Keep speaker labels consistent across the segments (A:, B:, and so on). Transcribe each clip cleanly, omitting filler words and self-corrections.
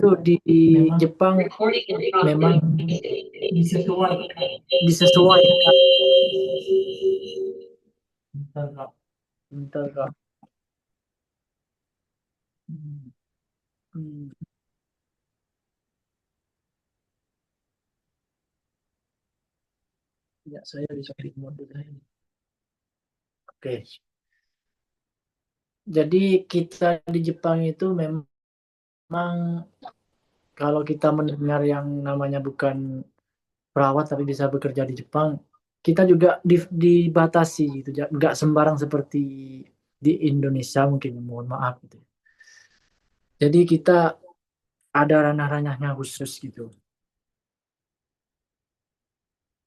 A: itu di Jepang memang disesuaikan. Bentar, Kak. Bentar, Kak. Hmm, hmm. Ya, saya di sorry mode saya. Oke. Jadi kita di Jepang itu memang kalau kita mendengar yang namanya bukan perawat tapi bisa bekerja di Jepang, kita juga dibatasi gitu, nggak sembarang seperti di Indonesia mungkin, mohon maaf gitu. Jadi kita ada ranah-ranahnya khusus gitu.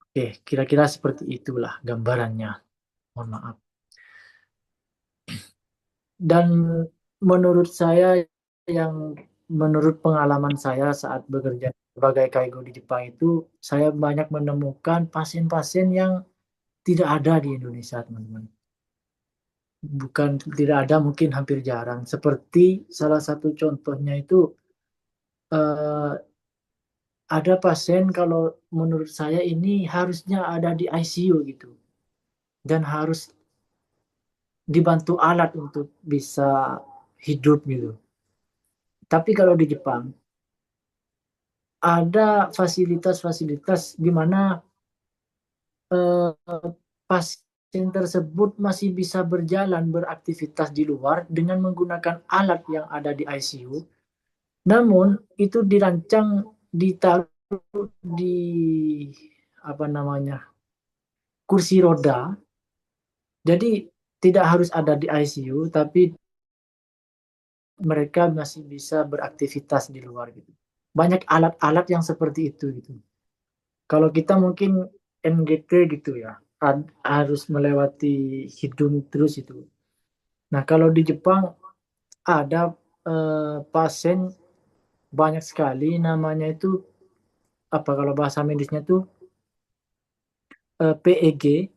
A: Oke, kira-kira seperti itulah gambarannya. Mohon maaf. Dan menurut saya yang menurut pengalaman saya saat bekerja sebagai kaigo di Jepang itu, saya banyak menemukan pasien-pasien yang tidak ada di Indonesia, teman-teman. Bukan tidak ada, mungkin hampir jarang. Seperti salah satu contohnya itu eh, ada pasien kalau menurut saya ini harusnya ada di ICU gitu dan harus dibantu alat untuk bisa hidup gitu. Tapi kalau di Jepang ada fasilitas-fasilitas di mana pasien tersebut masih bisa berjalan beraktivitas di luar dengan menggunakan alat yang ada di ICU. Namun itu dirancang ditaruh di apa namanya kursi roda. Jadi tidak harus ada di ICU, tapi mereka masih bisa beraktivitas di luar gitu. Banyak alat-alat yang seperti itu gitu. Kalau kita mungkin NGT gitu ya, harus melewati hidung terus itu. Nah, kalau di Jepang ada pasien banyak sekali namanya itu apa kalau bahasa medisnya itu PEG,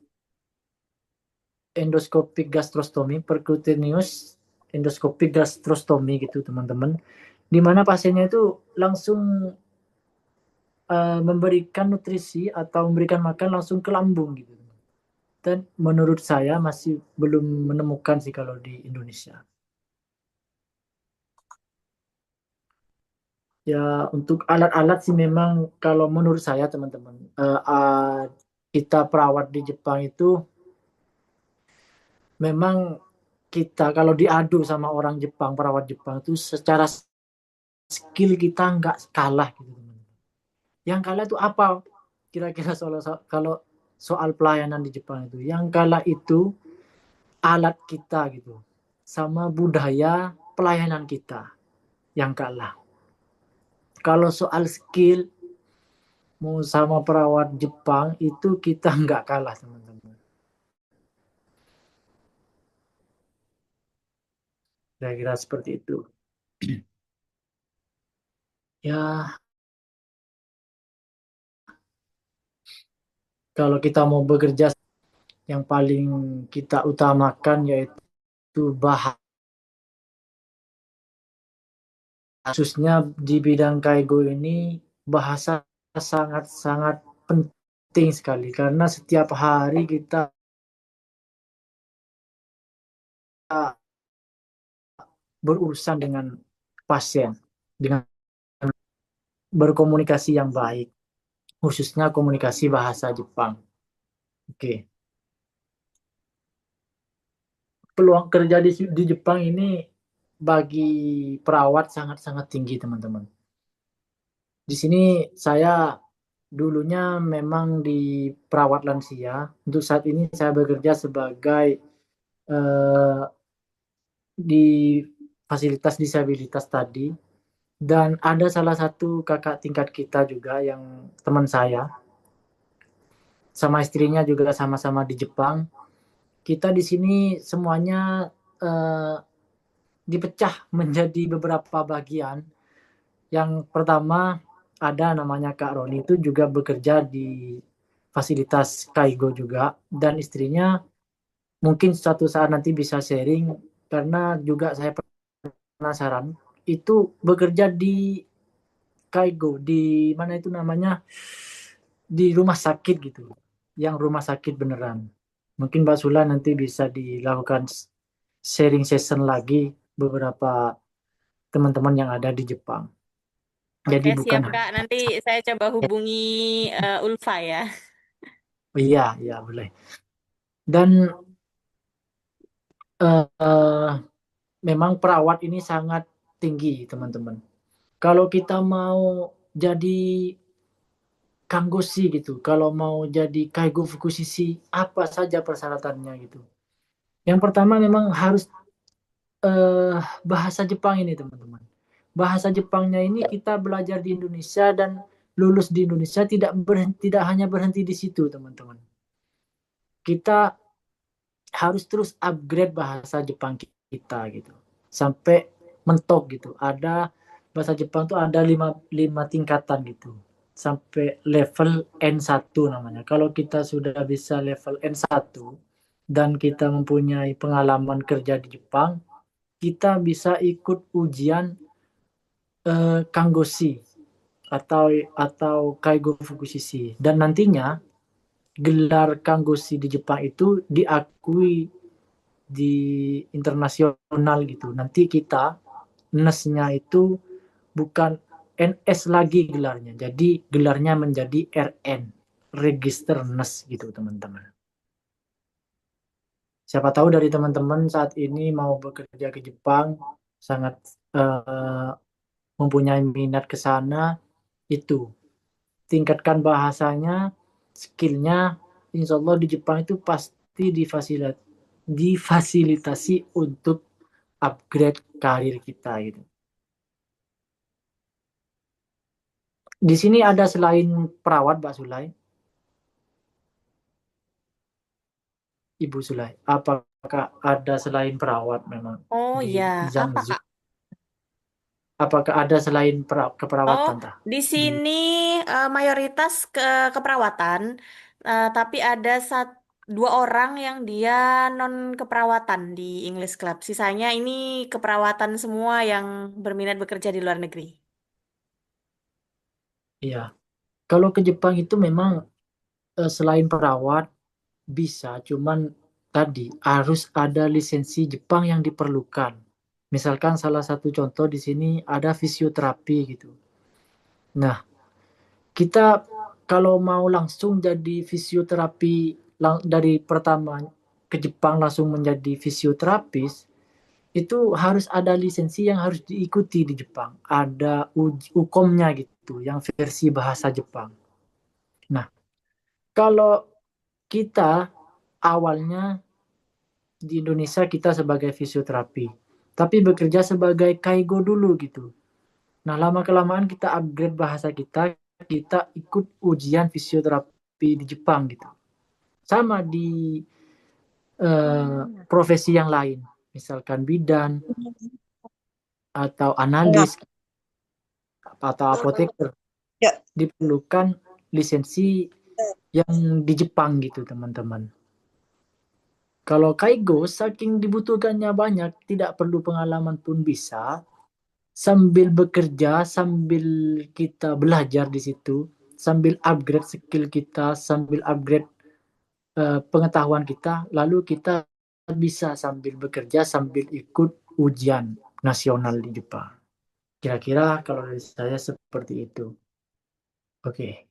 A: endoscopic gastrostomy, percutaneous endoscopic gastrostomy gitu teman-teman. Di mana pasiennya itu langsung memberikan nutrisi atau memberikan makan langsung ke lambung gitu. Dan menurut saya masih belum menemukan sih kalau di Indonesia. Ya, untuk alat-alat sih memang kalau menurut saya teman-teman, kita perawat di Jepang itu memang kita kalau diadu sama orang Jepang, perawat Jepang itu secara skill kita nggak kalah gitu teman. Yang kalah itu apa? Kira-kira kalau soal pelayanan di Jepang itu, yang kalah itu alat kita gitu, sama budaya pelayanan kita yang kalah. Kalau soal skill mau sama perawat Jepang itu kita nggak kalah teman-teman. Kira-kira seperti itu. Ya, kalau kita mau bekerja yang paling kita utamakan yaitu bahasa, khususnya di bidang kaigo ini bahasa sangat-sangat penting sekali karena setiap hari kita berurusan dengan pasien dengan berkomunikasi yang baik, khususnya komunikasi bahasa Jepang. Oke, peluang kerja di Jepang ini bagi perawat sangat-sangat tinggi, teman-teman. Di sini saya dulunya memang di perawat lansia. Untuk saat ini saya bekerja sebagai eh, di fasilitas disabilitas tadi. Dan ada salah satu kakak tingkat kita juga yang teman saya, sama istrinya juga sama-sama di Jepang. Kita di sini semuanya eh, dipecah menjadi beberapa bagian. Yang pertama ada namanya Kak Roni itu juga bekerja di fasilitas Kaigo juga dan istrinya mungkin suatu saat nanti bisa sharing karena juga saya penasaran itu bekerja di kaigo di mana itu namanya, di rumah sakit gitu, yang rumah sakit beneran. Mungkin Mbak Sula nanti bisa dilakukan sharing session lagi beberapa teman-teman yang ada di Jepang.
B: Oke,
A: Jadi bukan
B: siap Kak. Nanti saya coba hubungi Ulfa ya.
A: iya, iya boleh. Dan eh, memang perawat ini sangat tinggi, teman-teman. Kalau kita mau jadi kanggoshi gitu, kalau mau jadi kaigo fukushiki, apa saja persyaratannya gitu. Yang pertama memang harus eh, bahasa Jepang ini, teman-teman. Bahasa Jepangnya ini kita belajar di Indonesia dan lulus di Indonesia tidak hanya berhenti di situ, teman-teman. Kita harus terus upgrade bahasa Jepang kita gitu sampai mentok gitu. Ada bahasa Jepang tuh ada lima tingkatan gitu sampai level N1 namanya. Kalau kita sudah bisa level N1 dan kita mempunyai pengalaman kerja di Jepang, kita bisa ikut ujian Kanggoshi atau Kaigo Fukushiki, dan nantinya gelar Kanggoshi di Jepang itu diakui di internasional gitu. Nanti kita NES-nya itu bukan NS lagi gelarnya. Jadi gelarnya menjadi RN, Register NES gitu, teman-teman. Siapa tahu dari teman-teman saat ini mau bekerja ke Jepang, sangat eh, mempunyai minat ke sana, itu tingkatkan bahasanya, skillnya, insya Allah di Jepang itu pasti difasilitasi untuk upgrade karir kita gitu. Di sini ada selain perawat, Mbak Sulai, Ibu Sulai. Apakah ada selain perawat memang
B: Oh
A: di
B: ya, apa
A: Zhangzhou?
B: Kak?
A: Apakah ada selain
B: Oh,
A: keperawatan, tah?
B: di
A: Di
B: sini mayoritas keperawatan, tapi ada dua orang yang dia non keperawatan di English Club. Sisanya ini keperawatan semua yang berminat bekerja di luar negeri.
A: ya, kalau ke Jepang itu memang selain perawat bisa, cuman tadi harus ada lisensi Jepang yang diperlukan. Misalkan salah satu contoh di sini ada fisioterapi gitu. Nah, kita kalau mau langsung jadi fisioterapi dari pertama ke Jepang langsung menjadi fisioterapis, itu harus ada lisensi yang harus diikuti di Jepang. Ada ukomnya gitu, yang versi bahasa Jepang. Nah, kalau kita awalnya di Indonesia kita sebagai fisioterapi, tapi bekerja sebagai kaigo dulu gitu. Nah, lama-kelamaan kita upgrade bahasa kita, kita ikut ujian fisioterapi di Jepang gitu. Sama di profesi yang lain, misalkan bidan atau
B: Ya.
A: analis atau apoteker,
B: Ya.
A: diperlukan lisensi yang di Jepang gitu, teman-teman. Kalau kaigo, saking dibutuhkannya banyak, tidak perlu pengalaman pun bisa, sambil bekerja, sambil kita belajar di situ, sambil upgrade skill kita, sambil upgrade pengetahuan kita, lalu kita bisa sambil bekerja, sambil ikut ujian nasional di Jepang. Kira-kira kalau dari saya seperti itu. Oke,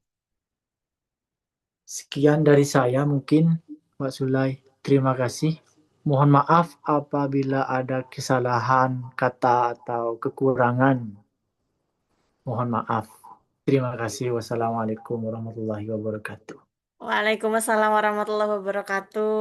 A: sekian dari saya mungkin, Mbak Sulai. Terima kasih. Mohon maaf apabila ada kesalahan kata atau kekurangan. Mohon maaf. Terima kasih. Wassalamualaikum warahmatullahi wabarakatuh.
B: Waalaikumsalam warahmatullahi wabarakatuh.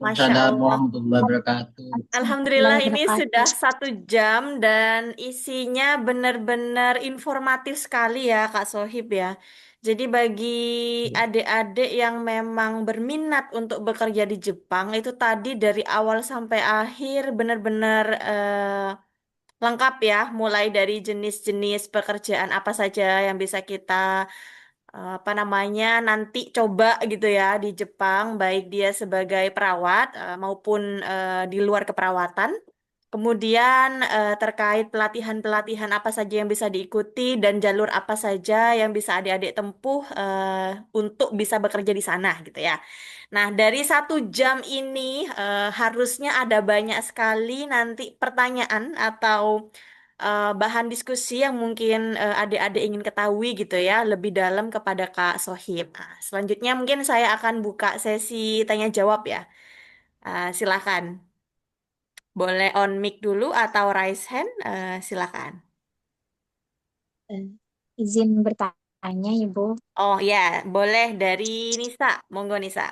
B: Masya
C: Waalaikumsalam
B: Allah.
C: warahmatullahi wabarakatuh.
B: Alhamdulillah
D: Warahmatullahi
B: ini sudah
D: wabarakatuh.
B: 1 jam dan isinya benar-benar informatif sekali ya Kak Sohib ya. Jadi bagi adik-adik yang memang berminat untuk bekerja di Jepang itu tadi dari awal sampai akhir benar-benar lengkap ya. Mulai dari jenis-jenis pekerjaan apa saja yang bisa kita apa namanya nanti coba gitu ya di Jepang, baik dia sebagai perawat maupun di luar keperawatan. Kemudian terkait pelatihan-pelatihan apa saja yang bisa diikuti dan jalur apa saja yang bisa adik-adik tempuh untuk bisa bekerja di sana gitu ya. Nah, dari 1 jam ini harusnya ada banyak sekali nanti pertanyaan atau bahan diskusi yang mungkin adik-adik ingin ketahui gitu ya lebih dalam kepada Kak Sohib. Nah, selanjutnya mungkin saya akan buka sesi tanya jawab ya. Silakan. Boleh on mic dulu atau raise hand, silakan.
C: Eh, izin bertanya, Ibu.
B: Oh ya, boleh dari Nisa. Monggo Nisa.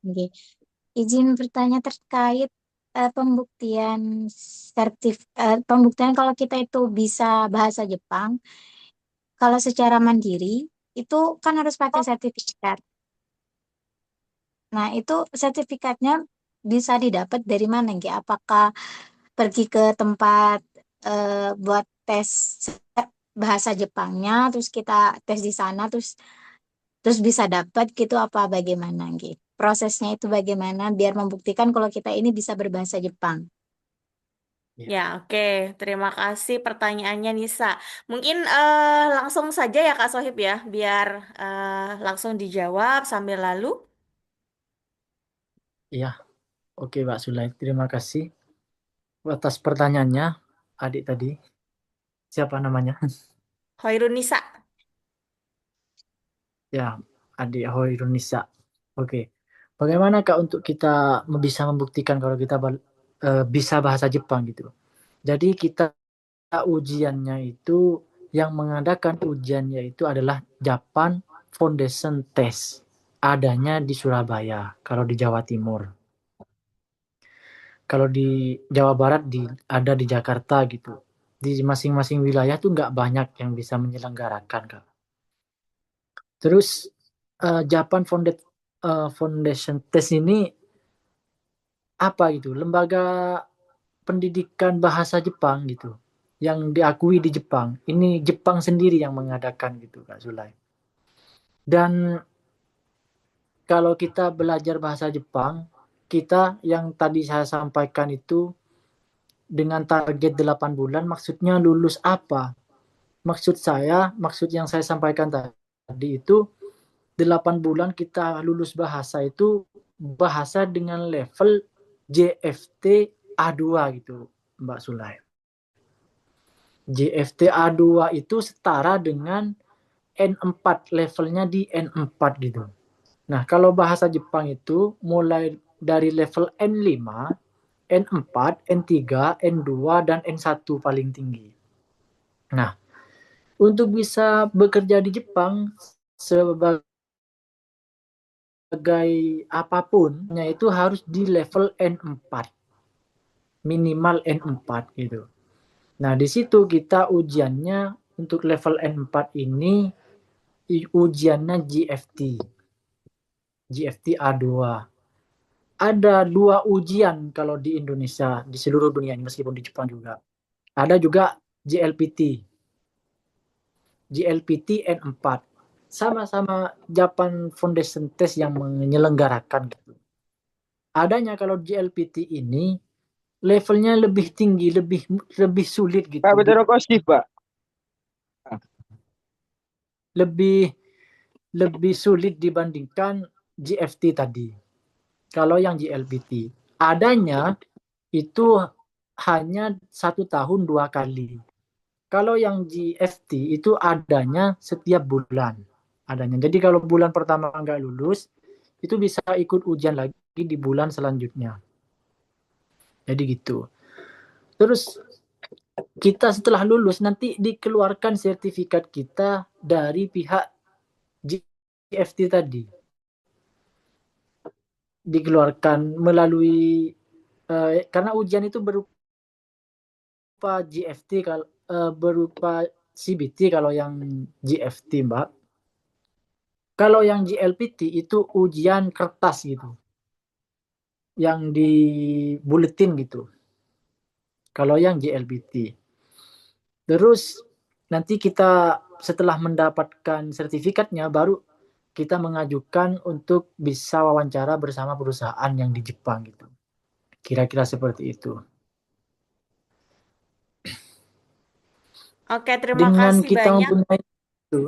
C: Oke. Izin bertanya terkait pembuktian pembuktian kalau kita itu bisa bahasa Jepang, kalau secara mandiri itu kan harus pakai sertifikat. Nah, itu sertifikatnya bisa didapat dari mana, Nggih? Apakah pergi ke tempat buat tes bahasa Jepangnya, terus kita tes di sana, terus terus bisa dapat gitu apa bagaimana, gitu? Prosesnya itu bagaimana biar membuktikan kalau kita ini bisa berbahasa Jepang?
A: Ya,
B: Ya, oke. Terima kasih pertanyaannya Nisa. Mungkin langsung saja ya Kak Sohib ya, biar langsung dijawab sambil lalu.
A: ya, oke Mbak Sulai. Terima kasih atas pertanyaannya, adik tadi. Siapa namanya?
B: Hoirun Nisa.
A: Ya, adik Hoirunisa. Oke. Bagaimana Kak untuk kita bisa membuktikan kalau kita bisa bahasa Jepang gitu? Jadi kita ujiannya itu yang mengadakan ujiannya itu adalah Japan Foundation Test. Adanya di Surabaya, kalau di Jawa Timur. Kalau di Jawa Barat ada di Jakarta gitu. Di masing-masing wilayah tuh nggak banyak yang bisa menyelenggarakan Kak. Terus Japan Foundation Test ini apa gitu? Lembaga pendidikan bahasa Jepang gitu. Yang diakui di Jepang. Ini Jepang sendiri yang mengadakan gitu Kak Zulay. Dan kalau kita belajar bahasa Jepang, kita yang tadi saya sampaikan itu dengan target 8 bulan maksudnya lulus apa? Maksud yang saya sampaikan tadi itu 8 bulan kita lulus bahasa itu bahasa dengan level JFT A2 gitu, Mbak Sulai. JFT A2 itu setara dengan N4, levelnya di N4 gitu. Nah, kalau bahasa Jepang itu mulai dari level N5, N4, N3, N2, dan N1 paling tinggi. Nah, untuk bisa bekerja di Jepang sebagai apapun, itu harus di level N4, minimal N4 gitu. Nah, di situ kita ujiannya untuk level N4 ini ujiannya GFT, GFT A2. Ada 2 ujian kalau di Indonesia, di seluruh dunia ini, meskipun di Jepang juga. Ada juga JLPT, GLPT N4. Sama-sama Japan Foundation Test yang menyelenggarakan gitu. Adanya kalau GLPT ini levelnya lebih tinggi, lebih sulit
D: Pak
A: gitu.
D: Betero Koski, Pak.
A: Lebih lebih sulit dibandingkan GFT tadi. Kalau yang GLPT adanya itu hanya 1 tahun 2 kali. Kalau yang GFT itu adanya setiap bulan adanya. Jadi kalau bulan pertama nggak lulus, itu bisa ikut ujian lagi di bulan selanjutnya. Jadi gitu. Terus kita setelah lulus nanti dikeluarkan sertifikat kita dari pihak GFT tadi. Dikeluarkan melalui karena ujian itu berupa GFT kalau berupa CBT kalau yang GFT Mbak. Kalau yang GLPT itu ujian kertas gitu. Yang di buletin gitu. Kalau yang GLPT. Terus nanti kita setelah mendapatkan sertifikatnya baru kita mengajukan untuk bisa wawancara bersama perusahaan yang di Jepang gitu. Kira-kira seperti itu.
B: Oke, terima
A: Dengan
B: kasih
A: kita
B: banyak.
A: mempunyai itu,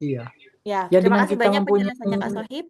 A: iya.
B: Ya,
A: Ya
B: terima
A: dengan
B: kasih
A: kita
B: banyak
A: mempunyai
B: penjelasannya Kak Sohib.